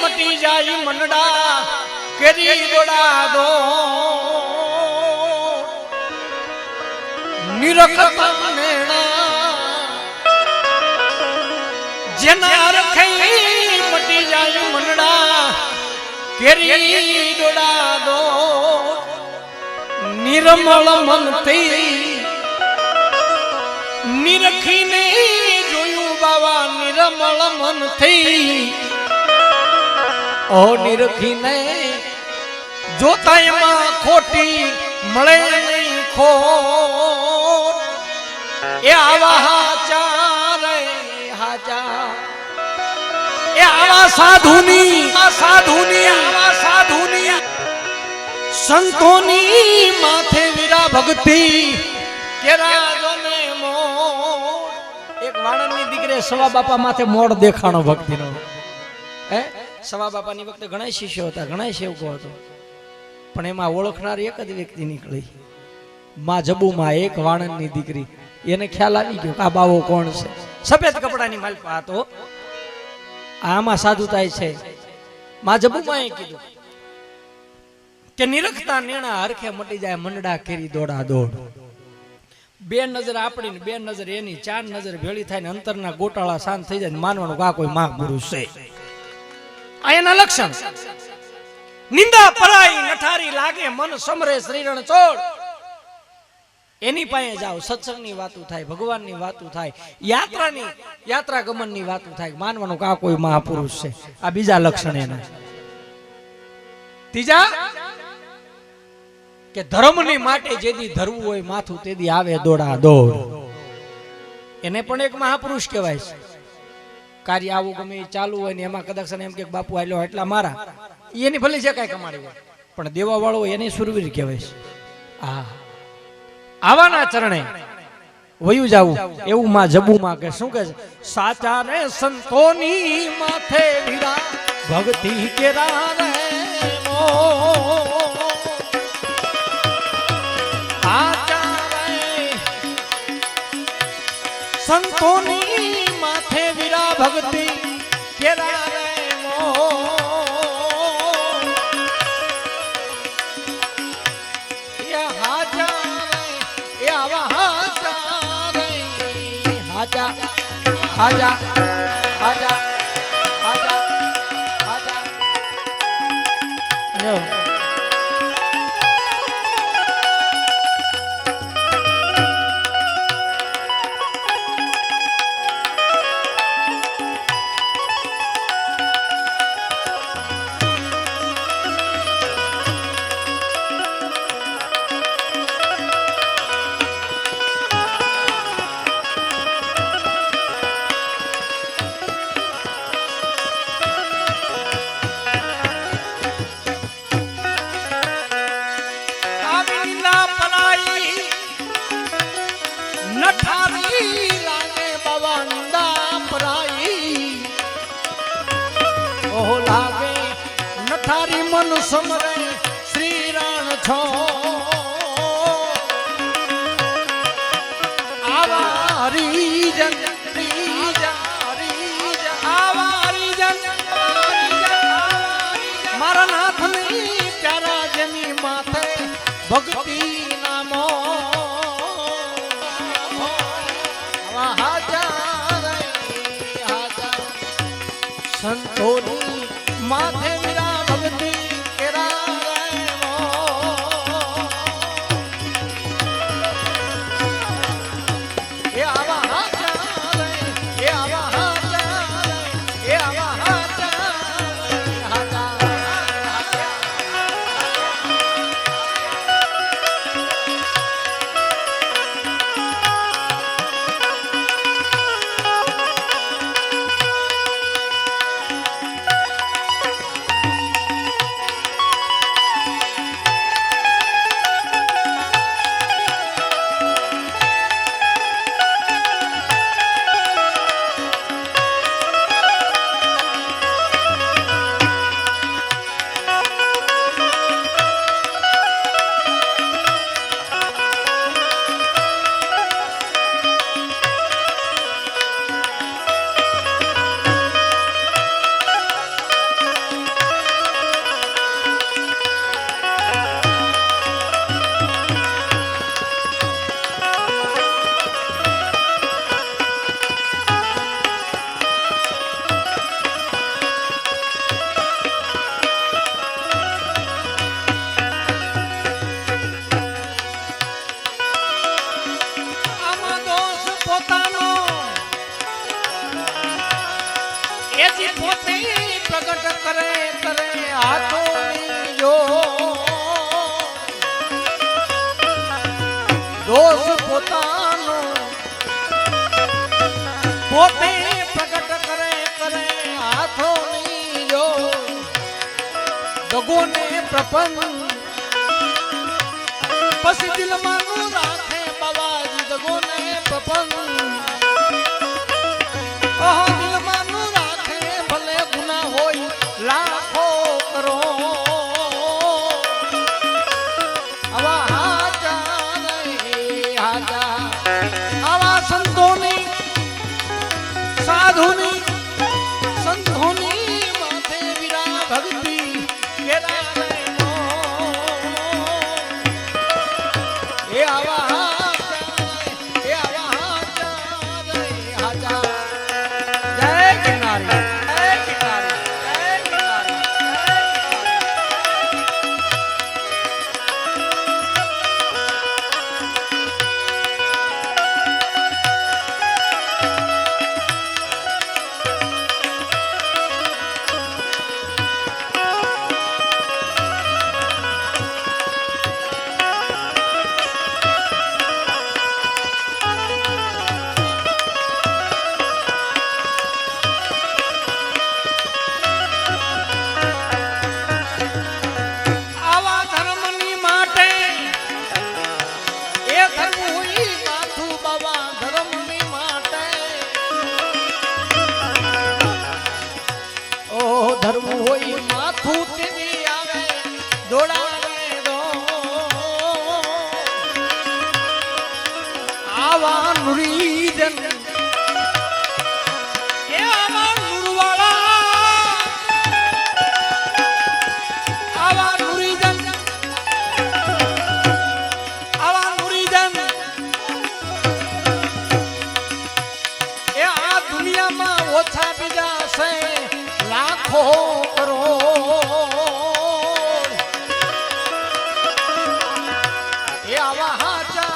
મટી જાય મનડા કેરી દોડા દો. નિરખતા નેણા જેના હરખે મટી જાય મનડા કેરી દોડા દો. નિર્મળ મનથી નિરખીને જોયું બાવા, નિર્મળ મનથી ઓ નિરખીને જોતા એમાં ખોટી મળે નહીં ખોટ. એ આવા હાચા રે હાચા, એ આવા સાધુની સંતોની માથે વીરા ભક્તિ કેરાજોને મોર. એક વાણંદની દીકરી સવા બાપા માથે મોડ દેખાણો ભક્તિનો. હે, સવા બાપાની વખતે ઘણા શિષ્યો હતા, ઘણા સેવકો હતો, પણ એમાં ઓળખનાર એક જ વ્યક્તિ નીકળી, માં જબુમાં એક વાણંદની દીકરી. એને ખ્યાલ આવી ગયો આ બાવો કોણ છે. સફેદ કપડાની માલપા હતો. આમાં સાધુતાય છે. માં જબુમાં એ કીધું કે નિરખતા નેણા હરખે મટી જાય મંડડા કેરી દોડા દોડ. બે નજર આપણી ને બે નજર એની, ચાર નજર ભેળી થાય ને અંતરના ગોટાળા શાંત થઈ જાય, માનવાનું કા કોઈ મહાપુરુષ છે. આ એના લક્ષણ. નિંદા પરાઈ નઠારી લાગે, મન સમરે શ્રીરણ છોડ. એની પાસે જાઓ, સત્સંગની વાતો થાય, ભગવાનની વાતો થાય, યાત્રા ગમનની વાતો થાય, માનવાનું કા કોઈ મહાપુરુષ છે. આ બીજા લક્ષણ એના. ત્રીજા કે ધર્મની માટે જેદી ધરવું હોય માથું તેદી આવે દોડા દોડ. એને પણ એક મહાપુરુષ કહેવાય છે. કાર્ય આવું ગમે ચાલુ હોય ને એમાં કદાચ એમ કે બાપુ આલ્યો એટલા મારા, એની ભલે છે કઈ કમાડી હોય, પણ દેવા વાળો એને સુરવીર કહેવાય છે. આવાના ચરણે વયું જાવું એવું માં જબુમાં કે શું કે છે, સાચા રે સંતોની માથે વિરા ભક્તિ કેરા રે નો. સંતોની માથે વીરા ભક્તિ કેરા રે મો. એ હાજા એ આવા હાજા રે, હાજા હાજા હાજા હાજા હાજા. નઠારી મન સમરે શ્રી રણ છો. આવા હરિજન મારા નાથની પ્યારા જેની માથે ભક્તિ નામો. સંતોની માથે વિરા ભક્તિ કેરા રે મો. એ આવા હાજા રે, એ આવા હાજા રે, એ આવા હાજા હાજા. પ્રગટ કરે કરે હાથોની જો દોષ પોતાનો પોતે પ્રગટ કરે કરે હાથોની જો. દગોને પ્રપંચ પછી દિલમાં નું રાખે બાબાજી. દગોને પ્રપંચ દિલમાં નું રાખે ભલે ગુના હોય લાખો કરો. આવા હાજા નહીં હાજા, આવા સંતોની સાધુની સંતોની માથે વિરા ભક્તિ કેરા રે મો. એ આવા હાજા દુનિયામાં ઓછા બીજા છે લાખો કરોડ એ આવા હાચા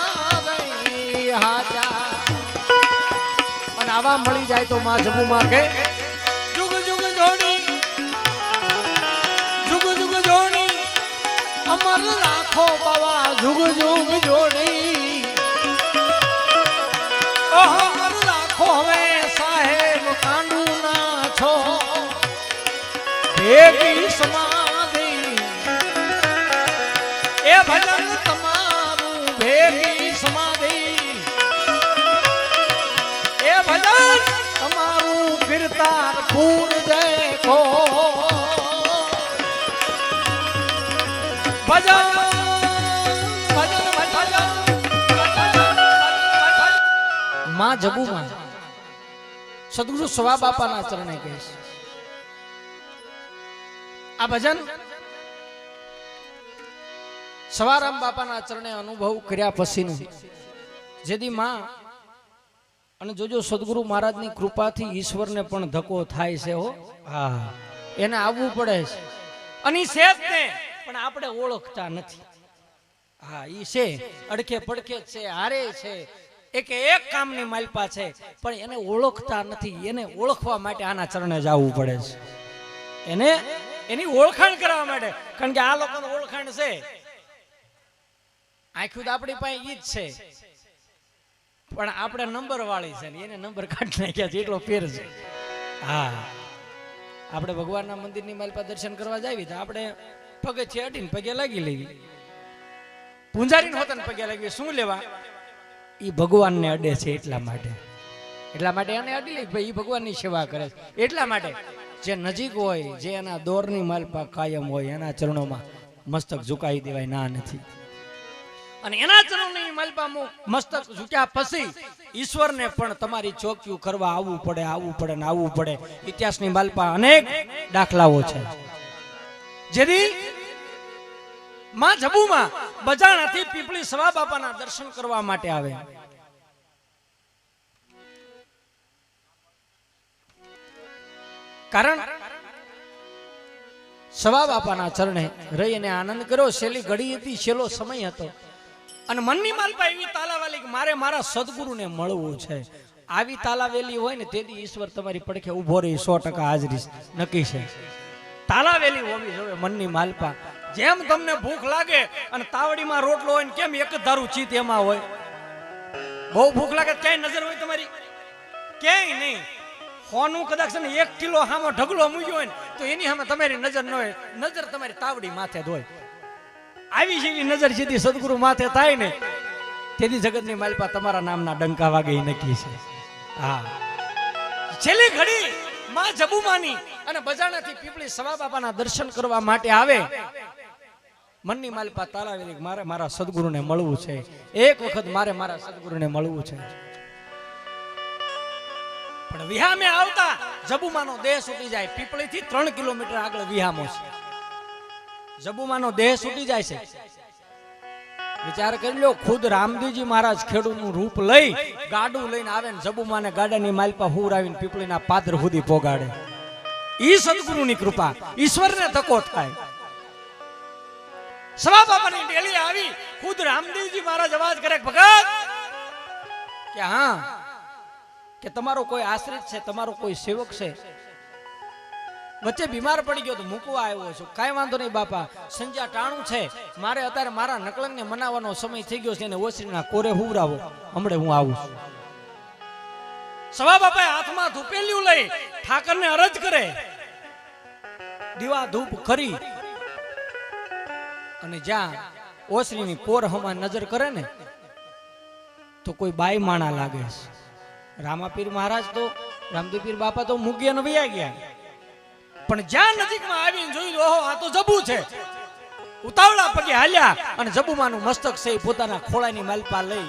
હાચા અને આવા મળી જાય તો માં જબુમાં કે જુગ જુગ જોડી જુગ જુગ જોડી અમર લાખો બાવા જુગ જુગ જોડી ઓહો અમર લાખો હવે સાહેબ કાંડુ ના છો ભેગી સમાધિ એ ભજન તમારું ભેગી સમાધિ એ ભજન તમારું ફિરતાર પૂર દેખો ભજન ભજન ભજન માં જબુમાં સદગુરુ સવા બાપાના ચરણે કહીશ આ ભજન સવારામ બાપાના ચરણે અનુભવ કર્યા પછીનું જેથી માં અને જોજો સદગુરુ મહારાજની કૃપાથી ઈશ્વરને પણ ધક્કો થાય છે હો હા એને આવવું પડે છે અને છે જ ને પણ આપણે ઓળખતા નથી હા ઈ છે અડકે પડકે છે હારે છે એક કામની માલપા છે પણ એને ઓળખતા નથી એને ઓળખવા માટે આના ચરણે જવું પડે છે એને એની ઓળખાણ કરવા માટે કારણ કે આ લોકોને ઓળખાણ છે આખું તો આપણી પાસે ઈ જ છે પણ આપણે નંબર વાળી છે ને એને નંબર કાઢી નાખ્યા છે એટલો ફેર છે હા આપણે ભગવાનના મંદિરની માલપા દર્શન કરવા જાવી તો આપણે પગથિયે અડીને પગે લાગી લેવી પૂંજારીને હોતાને પગે લાગવી શું લેવા ઈ ભગવાનને અડે છે એટલા માટે એને અડી લે ભાઈ ઈ ભગવાનની સેવા કરે છે એટલા માટે જે નજીક હોય જે એના દોરની માલપા કાયમ હોય એના ચરણોમાં મસ્તક ઝુકાવી દેવાય ના નથી અને એના ચરણોની માલપામાં મસ્તક ઝુક્યા પછી ઈશ્વરને પણ તમારી ચોક્યું કરવા આવવું પડે ને આવવું પડે ઇતિહાસની માલપા અનેક દાખલાઓ છે જેથી માં જબુમાં બજાણાથી પીપળી સવા બાપાના દર્શન કરવા માટે આવે કારણ સવા બાપાના ચરણે રહી અને આનંદ કર્યો છેલ્લી ઘડી હતી છેલ્લો સમય હતો અને મનની માલપા એવી તાલાવેલી કે મારે મારા સદગુરુને મળવું છે આવી તાલાવેલી હોય ને તેથી ઈશ્વર તમારી પડખે ઉભો રહી 100% હાજરી નક્કી છે તાલાવેલી હોવી જોઈએ મનની માલપા જેમ તમને ભૂખ લાગે અને તાવડીમાં રોટલો હોય ને કેમ એક જ ધારું ચિત એમાં હોય બહુ ભૂખ લાગે ક્યાંય નજર હોય તમારી ક્યાંય નહીં હોનું કદાચ ને 1 કિલો હામો ઢગલો મૂક્યો હોય ને તો એની સામે તમારી નજર ન હોય નજર તમારી તાવડી માથે જ હોય આવી જેવી નજર સીધી સદગુરુ માથે થાય ને તેથી જગતની માલપા તમારા નામના ડંકા વાગે નક્કી છે હા છેલ્લી ઘડી માં જબુમાની અને બજાણાથી પીપળી સવા બાપાના દર્શન કરવા માટે આવે મનની માલપા તાલાવેલી મારે મારા સદગુરુને મળવું છે એક વખત મારે મારા સદગુરુને મળવું છે પણ વિહામે આવતા જબુમાનો દેહ છૂટી જાય પીપળીથી 3 કિલોમીટર આગળ વિહામો છે જબુમાનો દેહ છૂટી જાય છે વિચાર કરી લો ખુદ રામદેવજી મહારાજ ખેડૂતનું રૂપ લઈ ગાડું લઈને આવે ને જબુમાને ગાડાની માલપા હુર આવીને પીપળીના પાદર સુધી પોગાડે ઈ સદગુરુની કૃપા ઈશ્વરને ધક્કો થાય સવા બાપાની ડેલી આવી ખુદ રામદેવજી મહારાજ અવાજ કરે ભગત કે હા કે તમારો કોઈ આશ્રિત છે તમારો કોઈ સેવક છે વચ્ચે બીમાર પડી ગયો તો મૂકવા આવ્યો છું કાંઈ વાંધો નહીં બાપા સંજ્યા ટાણું છે મારે અત્યારે મારા નકલંગને મનાવવાનો સમય થઈ ગયો છે એને ઓસરીના કોરે હુવરાવો હમણે હું આવું છું સવા બાપાએ હાથમાં ધૂપેલિયું લઈ ઠાકરને અરજ કરે દીવા ધૂપ કરી અને જ્યાં ઓસરીની કોર હમા નજર કરે ને તો કોઈ બાઈ માણા લાગે છે રામાપીર મહારાજ તો રામદેવપીર બાપા તો મૂગ્યા ન વયા ગયા પણ જ્યાં નજીકમાં આવીને જોયું ઓહો આ તો જબુ છે ઉતાવળા પગે હાલ્યા અને જબુમાનું મસ્તક છે પોતાના ખોળાની માલપા લઈ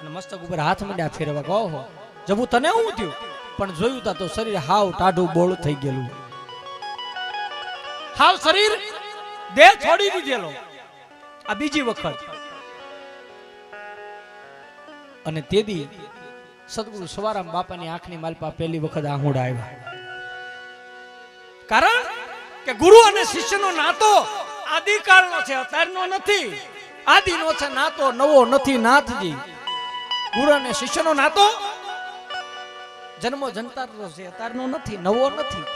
અને મસ્તક ઉપર હાથ મંડ્યા ફેરવા કે ઓહો જબુ તને હું થયું પણ જોયું તા તો શરીર હાવ ટાઢું બોળ થઈ ગયેલું હાવ શરીર દેહ છોડી દીધેલો આ બીજી વખત અને તેદી સદગુરુ સવારામ બાપાની આંખની માલપા પહેલી વખત આહુડા આવ્યા. કારણ કે ગુરુ અને શિષ્યનો નાતો આદિકાળનો છે, અત્યારનો નથી. આદિનો છે નાતો, નવો નથી નાથજી. ગુરુ અને શિષ્યનો નાતો જન્મો જનતારનો છે, અત્યારનો નથી, નવો નથી.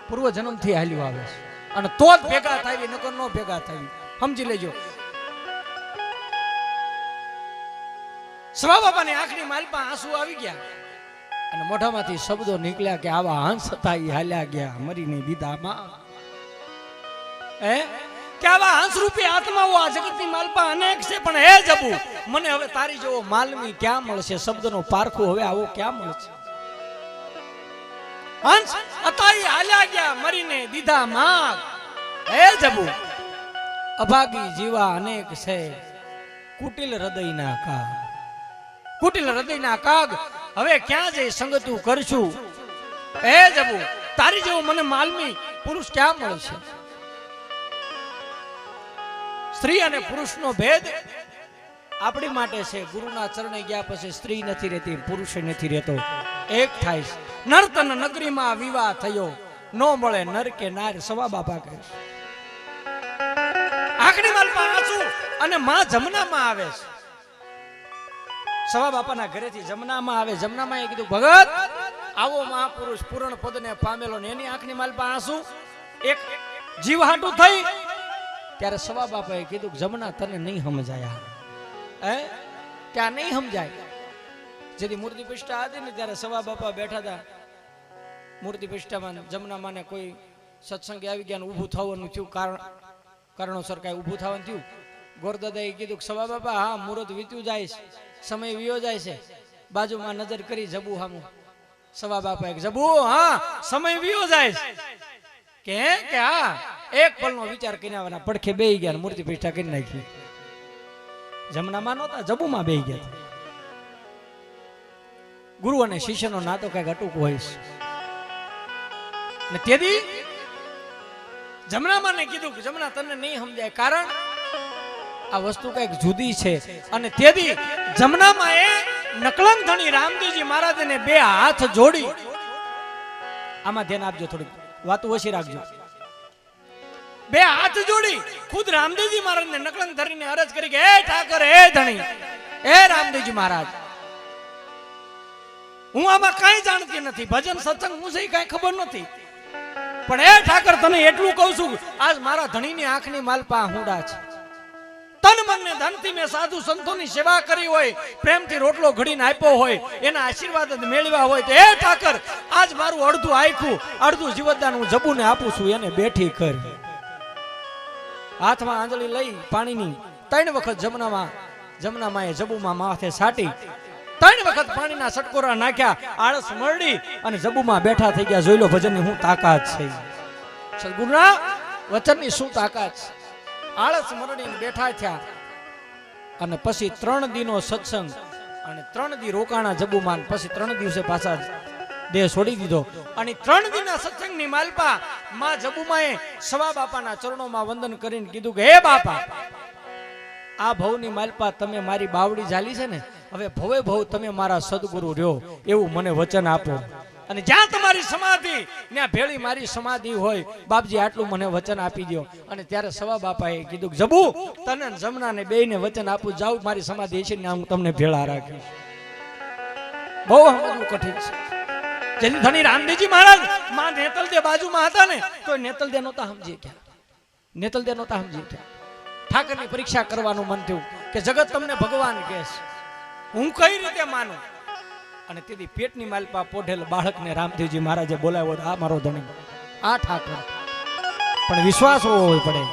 પૂર્વ જન્મથી હાલ્યો આવે છે અને તો જ ભેગા થાય, નકર નો ભેગા થાય. સમજી લેજો. સવા બાપાની આંખની માલપા આંસુ આવી ગયા અને મોઢામાંથી શબ્દો નીકળ્યા કે આવા હંસ હતા ઈ હાલ્યા ગયા મરીને દીધામાં. કે આવા હંસરૂપી આત્માઓ આ જગતની માલપા અનેક છે, પણ હે જબુ મને હવે તારી જેવો માલમી ક્યાં મળશે? શબ્દનો પારખું હવે આવો ક્યાં મળશે? હંસ હતા ઈ હાલ્યા ગયા મરીને દીધામાં. હે જબુ અભાગી જીવા અનેક છે, કુટિલ હૃદયના કાગ. કુટિલ હૃદયના કાગ હવે ક્યાં જઈ સંગતું કરશું? એ જબુ તારી જેવો મને માલમી પુરુષ ક્યાં મળશે? સ્ત્રી અને પુરુષનો ભેદ આપણી માટે છે. ગુરુના ચરણે ગયા પછી સ્ત્રી નથી રહેતી, પુરુષ નથી રહેતો, એક થાય છે. નર્તન નગરીમાં વિવાહ થયો, નો મળે નર કે નાર. સવા બાપા કહે આંખની માલપા આંસુ અને માં જમનામાં આવે છે. સવા બાપાના ઘરેથી જમનામાં આવે. જમનામાં એ કીધું ભગત આવો મહાપુરુષ પૂર્ણ પદને પામેલો ને એની આંખની માલપા આંસુ એક જીવ હાટું થઈ. ત્યારે સવા બાપાએ કીધું જમના તને નહીં સમજાયા, ત્યાં નહીં સમજાય. જેથી મૂર્તિ પ્રતિષ્ઠા હતી ને ત્યારે સવા બાપા બેઠા હતા મૂર્તિ પ્રતિષ્ઠામાં. જમનામાં ને કોઈ સત્સંગ આવી ગયા, ઊભું થવાનું થયું, કારણોસર કાંઈ ઊભું થવાનું થયું. ગોરદાદાએ કીધું કે સવા બાપા હા મુહૂર્ત વીત્યું જાય છે, સમય વિયો જાય છે. બાજુમાં નજર કરી જબુ હામું. સવા બાપા જબુ હા સમય વિયો જાય છે કે હા એક પલનો વિચાર કરીને આવવાના. પડખે બેહી ગયા, મૂર્તિ પ્રતિષ્ઠા કરી નાખી. જમનામાં નહોતા, જબુમાં બેહી ગયા. ગુરુ અને શિષ્યનો નાતો કઈક અટૂક હોય છે. ને તેથી જમનામાં ને કીધું કે જમના તને નહીં સમજાય, કારણ આ વસ્તુ કઈક જુદી છે. અને તેથી જમનામાં એ નકલંગ ધણી રામદેવજી મહારાજને બે હાથ જોડી. આમાં ધ્યાન આપજો, થોડીક વાતો ઓછી રાખજો. બે હાથ જોડી ખુદ રામદેવજી મહારાજને નકલંગ ધરીને અરજ કરી કે હે ઠાકર, હે ધણી, હે રામદેવજી મહારાજ, હું આમાં કઈ જાણતી નથી, ભજન સત્સંગ હું છે કઈ ખબર નથી, પણ હે ઠાકર તને એટલું કહું છું આજ મારા ધણીની આંખની માલપા હુંડા છે. તન મન ને ધનથી મેં સાધુ સંતોની સેવા કરી હોય, પ્રેમથી રોટલો ઘડીને આપ્યો હોય, એના આશીર્વાદ મેળવ્યા હોય તો હે ઠાકર આજ મારું અડધું આખું અડધું જીવતદાન હું જબુને આપું છું, એને બેઠી કર. હાથમાં આંજળી લઈ પાણીની 3 વખત જમનામાં એ જબુમાં માથે સાટી 3 વખત પાણીના સટકોરા નાખ્યા, આળસ મરડી અને જબુમાં બેઠા થઈ ગયા. જોઈ લો ભજનની શું તાકાત છે, સદગુરુના વચનની શું તાકાત છે. આળસ મરડીને બેઠા થયા અને પછી 3 દીનો સત્સંગ અને 3 દી રોકાણા જબુમાન. પછી 3 દિવસે પાછા દેહ છોડી દીધો અને 3 દીના સત્સંગની માલપા માં જબુમાએ સવા બાપાના ચરણોમાં વંદન કરીને કીધું કે હે બાપા, આ ભવની માલપા તમે મારી બાવડી ઝાલી છે ને, હવે ભવે ભવ તમે મારા સદગુરુ રહ્યો એવું મને વચન આપો. અને જ્યાં તમારી સમાધિ ત્યાં ભેળી મારી સમાધિ હોય બાપજી, આટલું મને વચન આપી દો. અને ત્યારે સવા બાપાએ કીધું કે જબુ તને જમનાને બેયને વચન આપું, જાઉં મારી સમાધિ છે ને હું તમને ભેળા રાખ્યું. બહુ સમજવું કઠિન છે. જેની ધણી રામદેવજી મહારાજ માં નેતલદે બાજુમાં હતા ને તો નેતલદે નહોતા સમજી ગયા, નેતલદે નહોતા સમજી ગયા. ઠાકરની પરીક્ષા કરવાનું મન થયું કે જગત તમને ભગવાન કહે છે, હું કઈ રીતે માનું? અને તેથી પેટની માલપા પોઢેલ બાળકને રામદેવજી મહારાજે બોલાવ્યો, આ મારો ધણી, આ ઠાકર. પણ વિશ્વાસ હોવો પડે.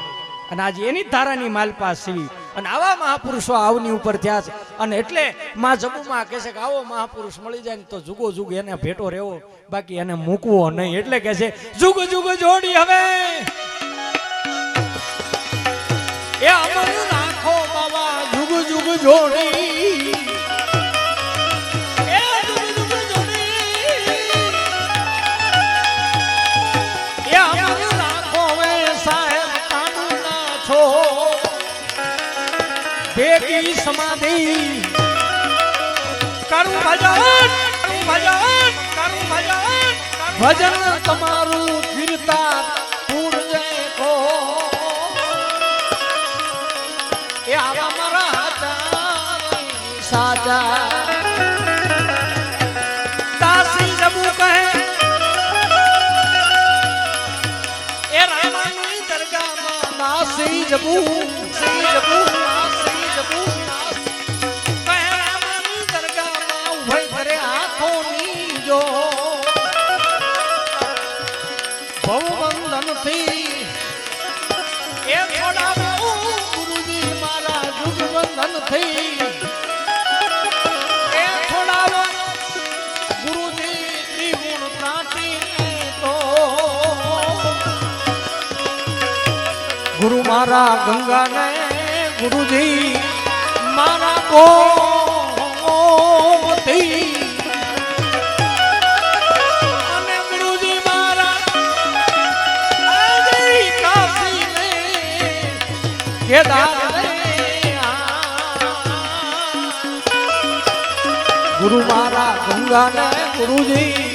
અને આજે એની ધારાની માલપા સીવી અને આવા મહાપુરુષો આવની ઉપર થયા છે. અને એટલે માં જબુમાં કહે છે કે આવો મહાપુરુષ મળી જાય ને તો જુગો જુગ એને ભેટો રહેવો, બાકી એને મૂકવો નહીં. એટલે કહે છે જુગ જુગ જોડી હવે એ અમર રાખો બાબા, જુગ જુગ જોડી એ જુગ જુગ જોડી એ અમર રાખો વે સાહેબ કાનુના છો બેટી સમાધિ કરું ભજન ભજન તમારું કીર્તન પૂરજે કો એ આવા મારા સાજા દાસી જબુ કહે એ રામાની દરગાહમાં દાસી જબુ કહે રામાની દરગાહમાં ઉભય કરે હાથોની જો ભવબંધન થી એ છોડાવો ગુરુજી મારા જુગબંધન થી એ છોડાવો ગુરુજી ત્રિગુણ પ્રાટીને તો ગુરુ મારા ગંગાને ગુરુજી મારા ગોમતી ગુરુ મારા ગંગા ને ગુરુજી